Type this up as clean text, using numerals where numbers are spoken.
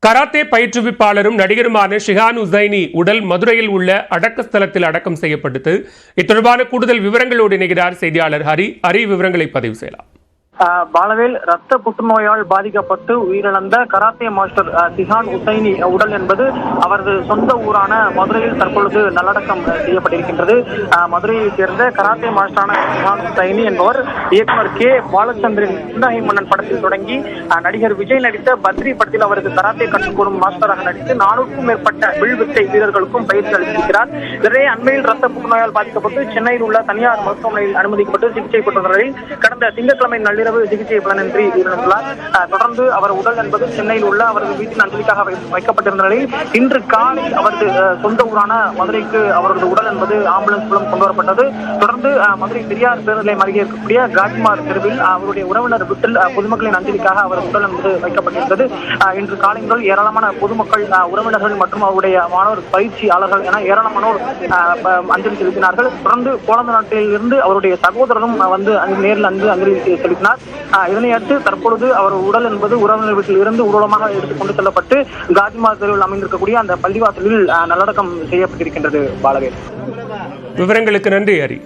Karate பயிற்றுவிப்பாளரும் நடிகருமான Shihan Hussaini உடல் மதுரையில் உள்ள அடக்க ஸ்தலத்தில் அடக்கம் செய்யப்பட்டது. இத்தொடர்பான கூடுதல் விவரங்களோடு இணைகிறார் செய்தியாளர் ஹரி. விவரங்களை பதிவு செய்யலாம். பாலவேல் ரத்த புற்றுநோயால் பாதிக்கப்பட்டு உயிரிழந்த கராத்தே மாஸ்டர் ஷிஹான் உசைனி உடல் என்பது அவரது சொந்த ஊரான மதுரையில் தற்பொழுது நல்லடக்கம் செய்யப்பட்டிருக்கின்றது. மதுரையைச் சேர்ந்த கராத்தே மாஸ்டரான ஷிஹான் உசைனி என்பவர் இயக்குனர் கே பாலச்சந்திரன் புன்னகை மன்னன் படத்தில் தொடங்கி நடிகர் விஜய் நடித்த பத்ரி படத்தில் அவருக்கு கராத்தே கற்றுக்கொடும் மாஸ்டராக நடித்து 400க்கும் மேற்பட்ட வில்வித்தை வீரர்களுக்கும் பயிற்சி அளித்திருக்கிறார். இதனை அண்மையில் ரத்த புற்றுநோயால் பாதிக்கப்பட்டு சென்னையில் உள்ள தனியார் மருத்துவமனையில் அனுமதிக்கப்பட்டு சிகிச்சை பெற்ற நிலையில் கடந்த திங்கட்கிழமை நள்ளிரவு சிகிச்சை பலனின்றி உயிரிழந்துள்ளார். தொடர்ந்து அவர் உடல் என்பது சென்னையில் உள்ள அவரது வீட்டில் அஞ்சலிக்காக வைக்கப்பட்டிருந்த நிலையில் இன்று காலை அவரது சொந்த ஊரான மதுரைக்கு அவரது உடல் என்பது ஆம்புலன்ஸ் மூலம் கொண்டு வரப்பட்டது. தொடர்ந்து மதுரை பெரியார் பேருந்து நிலையம் அருகே இருக்கக்கூடிய காஜிமார் தெருவில் அவருடைய உறவினர் வீட்டில் பொதுமக்களின் அஞ்சலிக்காக அவர் உடல் என்பது வைக்கப்பட்டிருந்தது. இன்று காலை முதல் ஏராளமான பொதுமக்கள், உறவினர்கள் மற்றும் அவருடைய மாணவர் பயிற்சியாளர்கள் என ஏராளமானோர் அஞ்சலி செலுத்தினார்கள். தொடர்ந்து போலந்து நாட்டில் இருந்து அவருடைய சகோதரரும் வந்து நேரில் அஞ்சலி செலுத்தினார். இதனையடுத்து தற்பொழுது அவர் உடல் என்பது உறவினர் வீட்டில் இருந்து ஊர்வலமாக எடுத்துக் கொண்டு செல்லப்பட்டு காஜிமார் தெருவில் அமைந்திருக்கக்கூடிய அந்த பள்ளிவாசலில் நல்லடக்கம் செய்யப்பட்டிருக்கின்றது. பாலவேல், விவரங்களுக்கு நன்றி ஹரி.